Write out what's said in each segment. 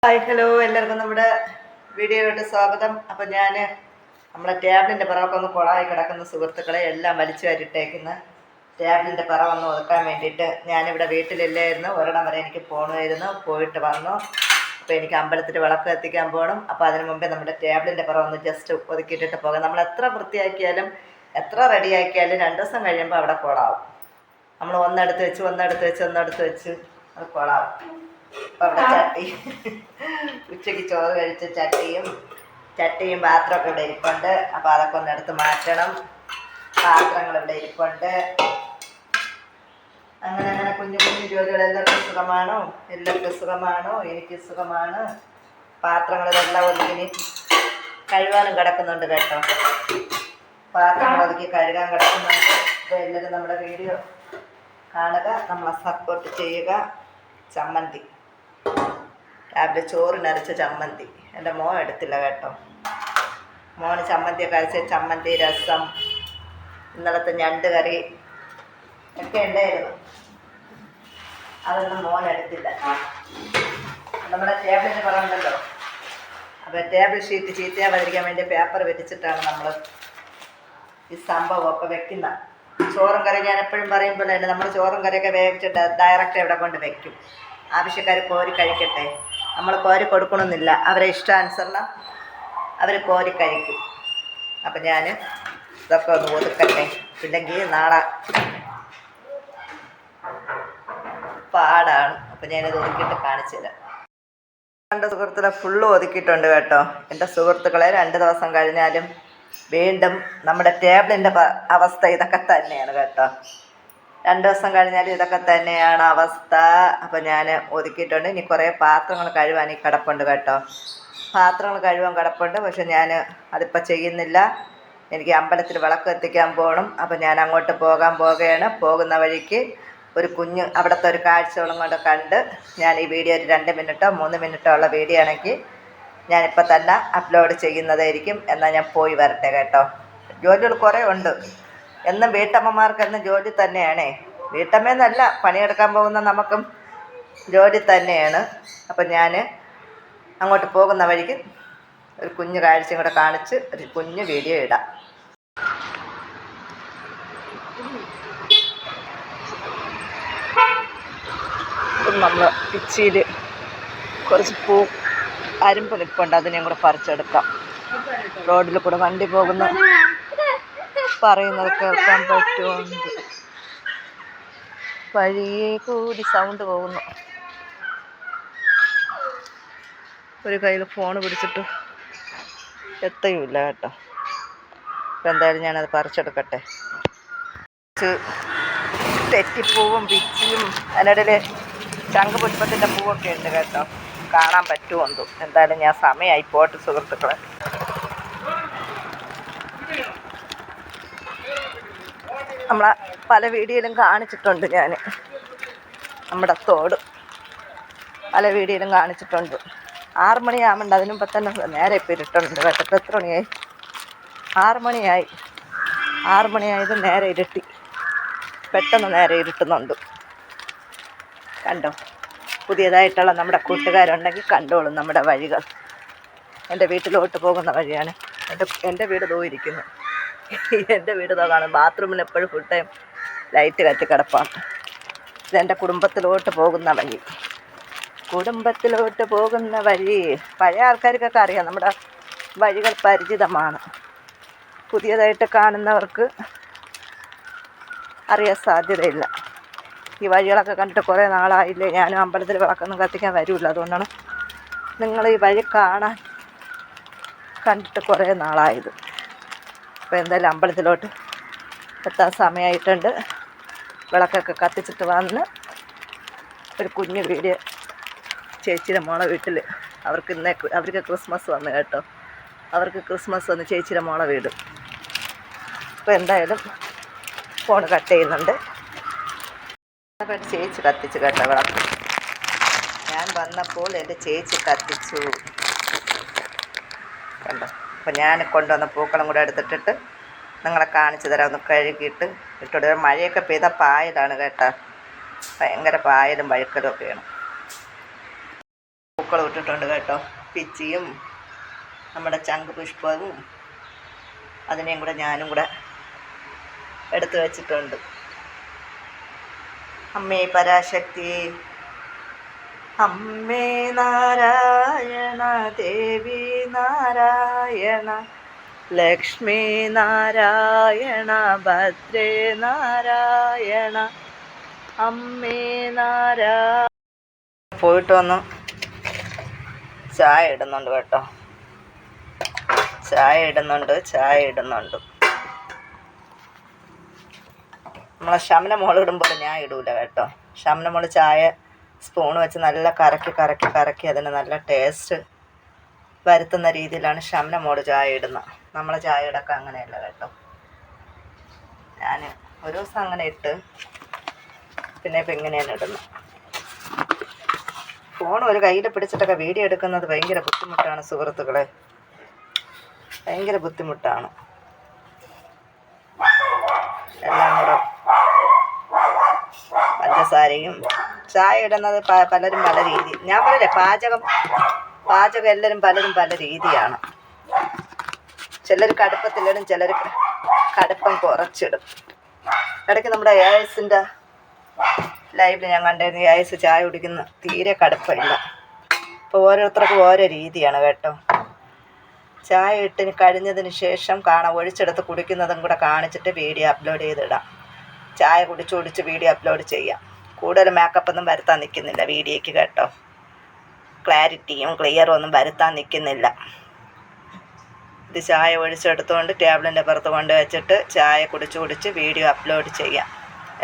Hi hello, എല്ലാവർക്കും നമ്മുടെ വീഡിയോയിലോട്ട് സ്വാഗതം. അപ്പോൾ ഞാൻ നമ്മളെ ടേബിളിൻ്റെ പിറകൊക്കെ ഒന്ന് കുളമായി കിടക്കുന്ന സുഹൃത്തുക്കളെ എല്ലാം വലിച്ചു വാരിട്ടേക്കുന്ന ടേബിളിൻ്റെ പിറ ഒന്ന് ഒതുക്കാൻ വേണ്ടിയിട്ട് ഞാനിവിടെ വീട്ടിലില്ലായിരുന്നു. ഒരിടം വരെ എനിക്ക് പോകണമായിരുന്നു, പോയിട്ട് വന്നു. അപ്പോൾ എനിക്ക് അമ്പലത്തിൽ വിളക്ക് എത്തിക്കാൻ പോകണം. അപ്പോൾ അതിന് മുമ്പേ നമ്മുടെ ടേബിളിൻ്റെ പിറ ഒന്ന് ജസ്റ്റ് ഒതുക്കിയിട്ടിട്ട് പോകാം. നമ്മൾ എത്ര വൃത്തിയാക്കിയാലും എത്ര റെഡിയാക്കിയാലും 2 ദിവസം കഴിയുമ്പോൾ അവിടെ കുളമാവും. നമ്മൾ ഒന്നെടുത്ത് വെച്ച് അത് കുളമാവും. അപ്പം അവിടെ ഉച്ചയ്ക്ക് ചോറ് കഴിച്ച ചട്ടിയും പാത്രമൊക്കെ ഇവിടെ ഇരിപ്പുണ്ട്. അപ്പോൾ അതൊക്കെ ഒന്ന് എടുത്ത് മാറ്റണം. പാത്രങ്ങൾ ഇവിടെ ഇരിപ്പുണ്ട്. അങ്ങനെ കുഞ്ഞു ജോലികൾ എല്ലാവർക്കും സുഖമാണോ? എനിക്ക് സുഖമാണ്. പാത്രങ്ങളിലെല്ലാം ഒതുക്കി കഴുകാനും കിടക്കുന്നുണ്ട് കേട്ടോ. പാത്രങ്ങൾ ഒതുക്കി കഴുകാൻ കിടക്കുന്നുണ്ട്. അപ്പോൾ എല്ലാവരും നമ്മുടെ വീഡിയോ കാണുക, നമ്മളെ സപ്പോർട്ട് ചെയ്യുക. ചമ്മന്തി, രാവിലെ ചോറിനരച്ച ചമ്മന്തി എൻ്റെ മോൻ എടുത്തില്ല കേട്ടോ. മോന് ചമ്മന്തിയൊക്കെ അരച്ച ചമ്മന്തി, രസം, ഇന്നലത്തെ ഞണ്ട് കറി ഒക്കെ ഉണ്ടായിരുന്നു. അതൊന്നും മോൻ എടുത്തില്ല. നമ്മുടെ ടേബിളിന് പറയുന്നുണ്ടല്ലോ, അപ്പോൾ ടേബിൾ ഷീറ്റ് ചീത്തയാവാതിരിക്കാൻ വേണ്ടി പേപ്പർ വെച്ചിട്ടാണ് നമ്മൾ ഈ സംഭവമൊക്കെ വെക്കുന്ന. ചോറും കറി ഞാൻ എപ്പോഴും പറയുമ്പോൾ തന്നെ നമ്മൾ ചോറും കറിയൊക്കെ വേവിച്ചിട്ട് ഡയറക്റ്റ് ഇവിടെ കൊണ്ട് വെക്കും. ആവശ്യക്കാർ കോരി കഴിക്കട്ടെ, നമ്മൾ കോരി കൊടുക്കണമെന്നില്ല. അവരെ ഇഷ്ടാനുസരണം അവർ കോരി കഴിക്കും. അപ്പം ഞാൻ ഇതൊക്കെ ഒന്ന് ഒതുക്കട്ടെ, ഇല്ലെങ്കിൽ നാളെ പാടാണ്. അപ്പം ഞാനിത് ഒതുക്കിയിട്ട് കാണിച്ചു തരാം. എൻ്റെ സുഹൃത്തുക്കളെ ഫുള്ള് ഒതുക്കിയിട്ടുണ്ട് കേട്ടോ. എൻ്റെ സുഹൃത്തുക്കളെ 2 ദിവസം കഴിഞ്ഞാലും വീണ്ടും നമ്മുടെ ടേബിളിൻ്റെ അവസ്ഥ ഇതൊക്കെ തന്നെയാണ് കേട്ടോ. 2 ദിവസം കഴിഞ്ഞാലും ഇതൊക്കെ തന്നെയാണ് അവസ്ഥ. അപ്പോൾ ഞാൻ ഒതുക്കിയിട്ടുണ്ട്. ഇനി കുറേ പാത്രങ്ങൾ കഴുകാൻ ഈ കിടപ്പുണ്ട് കേട്ടോ. പാത്രങ്ങൾ കഴുകാൻ കിടപ്പുണ്ട്, പക്ഷെ ഞാൻ അതിപ്പോൾ ചെയ്യുന്നില്ല. എനിക്ക് അമ്പലത്തിൽ വിളക്ക് എത്തിക്കാൻ പോകണം. അപ്പോൾ ഞാൻ അങ്ങോട്ട് പോകുകയാണ്. പോകുന്ന വഴിക്ക് ഒരു കുഞ്ഞ് അവിടുത്തെ ഒരു കാഴ്ചകളും കൊണ്ട് കണ്ട് ഞാൻ ഈ വീഡിയോ ഒരു 2 മിനിറ്റോ 3 മിനിറ്റോ ഉള്ള വീഡിയോ ആണെങ്കിൽ ഞാനിപ്പോൾ തന്നെ അപ്ലോഡ് ചെയ്യുന്നതായിരിക്കും. എന്നാൽ ഞാൻ പോയി വരട്ടെ കേട്ടോ. ജോലികൾ കുറേ ഉണ്ട്. എന്നും വീട്ടമ്മമാർക്കെന്നും ജോലി തന്നെയാണേ. വീട്ടമ്മയെന്നല്ല, പണിയെടുക്കാൻ പോകുന്ന നമുക്കും ജോലി തന്നെയാണ്. അപ്പം ഞാൻ അങ്ങോട്ട് പോകുന്ന വഴിക്ക് ഒരു കുഞ്ഞു കാഴ്ചയും കൂടെ കാണിച്ച് ഒരു കുഞ്ഞു വീഡിയോ ഇടാം. നമ്മൾ പിച്ചിയിൽ കുറച്ച് അരുമ്പ് നിൽപ്പുണ്ട്, അതിനെയും കൂടെ പറിച്ചെടുക്കാം. റോഡിൽ കൂടെ വണ്ടി പോകുന്ന പറയുന്നത് കേൾക്കാൻ പറ്റുമുണ്ട്. വഴിയെ കൂടി സൗണ്ട് പോകുന്നു. ഒരു കയ്യിൽ ഫോൺ പിടിച്ചിട്ട് എത്തയുമില്ല കേട്ടോ. അപ്പം എന്തായാലും ഞാനത് പറിച്ചെടുക്കട്ടെ. തെറ്റിപ്പൂവും പിച്ചിയും അതിനിടയിൽ ശംഖുപുഷ്പത്തിൻ്റെ പൂവൊക്കെ ഉണ്ട് കേട്ടോ. കാണാൻ പറ്റുമെന്തോ. എന്തായാലും ഞാൻ സമയമായി പോട്ടെ സുഹൃത്തുക്കളെ. നമ്മളെ പല വീഡിയോയിലും കാണിച്ചിട്ടുണ്ട് ഞാൻ. നമ്മുടെ തോട് പല വീഡിയോയിലും കാണിച്ചിട്ടുണ്ട്. 6 മണിയാവുന്നുണ്ട്. അതിന് മുമ്പ് തന്നെ നേരെ ഇപ്പോൾ ഇരുട്ടുണ്ട് കേട്ടോ. ഇപ്പോൾ എത്ര മണിയായി? 6 മണിയായി. 6 മണിയായത് നേരെ ഇരുട്ടി. പെട്ടെന്ന് നേരെ ഇരുട്ടുന്നുണ്ട്. കണ്ടോ? പുതിയതായിട്ടുള്ള നമ്മുടെ കൂട്ടുകാരുണ്ടെങ്കിൽ കണ്ടോളും നമ്മുടെ വഴികൾ. എൻ്റെ വീട്ടിലോട്ട് പോകുന്ന വഴിയാണ്. എൻ്റെ വീട് പോയിരിക്കുന്നു. എൻ്റെ വീട് കാണും. ബാത്റൂമിൽ എപ്പോഴും ഫുൾ ടൈം ലൈറ്റ് കത്തി കിടപ്പാണ്. ഇതെൻ്റെ കുടുംബത്തിലോട്ട് പോകുന്ന വഴി. പഴയ ആൾക്കാർക്കൊക്കെ അറിയാം, നമ്മുടെ വഴികൾ പരിചിതമാണ്. പുതിയതായിട്ട് കാണുന്നവർക്ക് അറിയാൻ സാധ്യതയില്ല. ഈ വഴികളൊക്കെ കണ്ടിട്ട് കുറേ നാളായില്ലേ. ഞാനും അമ്പലത്തിൽ വിളക്കൊന്നും കത്തിക്കാൻ വരുമല്ലോ. അതുകൊണ്ടാണ് നിങ്ങൾ ഈ വഴി കണ്ടിട്ട് കുറേ നാളായത്. അപ്പോൾ എന്തായാലും അമ്പലത്തിലോട്ട് എത്താൻ സമയമായിട്ടുണ്ട്. വിളക്കൊക്കെ കത്തിച്ചിട്ട് വന്ന് ഒരു കുഞ്ഞു വീഡിയോ ചേച്ചിയുടെ മോളെ വീട്ടിൽ അവർക്ക് ക്രിസ്മസ് വന്നു കേട്ടോ. അവർക്ക് ക്രിസ്മസ് വന്ന് ചേച്ചിയുടെ മോളെ വീട്. അപ്പോൾ എന്തായാലും ഫോൺ കട്ട് ചെയ്യുന്നുണ്ട്. ചേച്ചി കത്തിച്ചു കേട്ടോ വിളക്ക്. ഞാൻ വന്നപ്പോൾ എൻ്റെ ചേച്ചി കത്തിച്ചു കണ്ടോ. അപ്പോൾ ഞാൻ കൊണ്ടുവന്ന പൂക്കളും കൂടെ എടുത്തിട്ടിട്ട് നിങ്ങളെ കാണിച്ചു തരാം. ഒന്ന് കഴുകിയിട്ട് ഇട്ടോടെ. മഴയൊക്കെ പെയ്ത പായലാണ് കേട്ടോ. ഭയങ്കര പായലും വഴുക്കലും ഒക്കെയാണ്. പൂക്കൾ ഇട്ടിട്ടുണ്ട് കേട്ടോ. പിച്ചിയും നമ്മുടെ ചങ്ക് പുഷ്പവും അതിനെയും കൂടെ ഞാനും കൂടെ എടുത്തു വച്ചിട്ടുണ്ട്. അമ്മേ പരാശക്തി, അമ്മേ നാരായണ, ദേവി നാരായണ, ലക്ഷ്മി നാരായണ, ഭദ്രേ നാരായണ, അമ്മേ നാരായണ. പോയിട്ട് വന്ന് ചായ ഇടുന്നുണ്ട് കേട്ടോ. ചായ ഇടുന്നുണ്ട്. നമ്മളെ ശമന മോൾ ഇടുമ്പോൾ ഞാൻ ഇടൂല കേട്ടോ. ശമന മോൾ ചായ സ്പൂൺ വെച്ച് നല്ല കറക്കി അതിന് നല്ല ടേസ്റ്റ് വരുത്തുന്ന രീതിയിലാണ് ശമന മോൾ ചായ ഇടുന്നത്. നമ്മളെ ചായ ഇടക്കം അങ്ങനെയല്ല കേട്ടോ. ഞാൻ ഒരു ദിവസം അങ്ങനെ ഇട്ട് പിന്നെ ഇപ്പം ഇങ്ങനെയാണ് ഇടുന്നത്. ഫോൺ ഒരു കയ്യിൽ പിടിച്ചിട്ടൊക്കെ വീഡിയോ എടുക്കുന്നത് ഭയങ്കര ബുദ്ധിമുട്ടാണ് സുഹൃത്തുക്കളെ, ഭയങ്കര ബുദ്ധിമുട്ടാണ്. എല്ലാം കൂടെ പഞ്ചസാരയും ചായ ഇടുന്നത് പലരും പല രീതി. ഞാൻ പറയില്ലേ, പാചകം എല്ലാവരും പലരും പല രീതിയാണ്. ചിലർ കടുപ്പത്തിലിടും, ചിലർ കടുപ്പം കുറച്ചിടും. ഇടയ്ക്ക് നമ്മുടെ ഏഴ്സിൻ്റെ ലൈവിൽ ഞാൻ കണ്ടായിരുന്നു, ഏഴ്സ് ചായ കുടിക്കുന്ന തീരെ കടുപ്പമില്ല. അപ്പോൾ ഓരോരുത്തർക്കും ഓരോ രീതിയാണ് കേട്ടോ. ചായ ഇട്ട് കഴിഞ്ഞതിന് ശേഷം ഒഴിച്ചെടുത്ത് കുടിക്കുന്നതും കൂടെ കാണിച്ചിട്ട് വീഡിയോ അപ്ലോഡ് ചെയ്തിടാം. ചായ കുടിച്ച് വീഡിയോ അപ്ലോഡ് ചെയ്യാം. കൂടുതൽ മേക്കപ്പൊന്നും വരുത്താൻ നിൽക്കുന്നില്ല വീഡിയോയ്ക്ക് കേട്ടോ. ക്ലാരിറ്റിയും ക്ലിയറും ഒന്നും വരുത്താൻ നിൽക്കുന്നില്ല. ഇത് ചായ ഒഴിച്ചെടുത്തുകൊണ്ട് ടേബിളിൻ്റെ പുറത്ത് കൊണ്ട് വെച്ചിട്ട് ചായ കുടിച്ച് വീഡിയോ അപ്ലോഡ് ചെയ്യാം,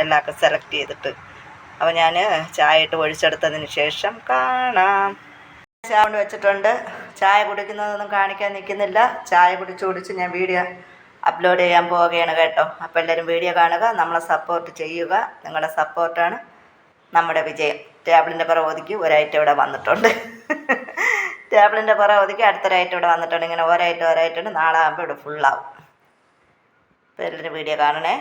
എല്ലാവർക്കും സെലക്ട് ചെയ്തിട്ട്. അപ്പോൾ ഞാൻ ചായ ഇട്ട് ഒഴിച്ചെടുത്തതിന് ശേഷം കാണാം. ചായ കൊണ്ട് വെച്ചിട്ടുണ്ട്. ചായ കുടിക്കുന്നതൊന്നും കാണിക്കാൻ നിൽക്കുന്നില്ല. ചായ കുടിച്ച് ഞാൻ വീഡിയോ അപ്ലോഡ് ചെയ്യാൻ പോവുകയാണ് കേട്ടോ. അപ്പോൾ എല്ലാവരും വീഡിയോ കാണുക, നമ്മളെ സപ്പോർട്ട് ചെയ്യുക. നിങ്ങളുടെ സപ്പോർട്ടാണ് നമ്മുടെ വിജയം. ടേബിളിൻ്റെ പുറം ഒതുക്കി ഒരൈറ്റം ഇവിടെ വന്നിട്ടുണ്ട്. ടേബിളിൻ്റെ പുറം ഒതുക്കി അടുത്തൊരൈറ്റം ഇവിടെ വന്നിട്ടുണ്ട്. ഇങ്ങനെ ഒരൈറ്റം നാളെ ആകുമ്പോൾ ഇവിടെ ഫുള്ളാവും. അപ്പോൾ എല്ലാവരും വീഡിയോ കാണണേ.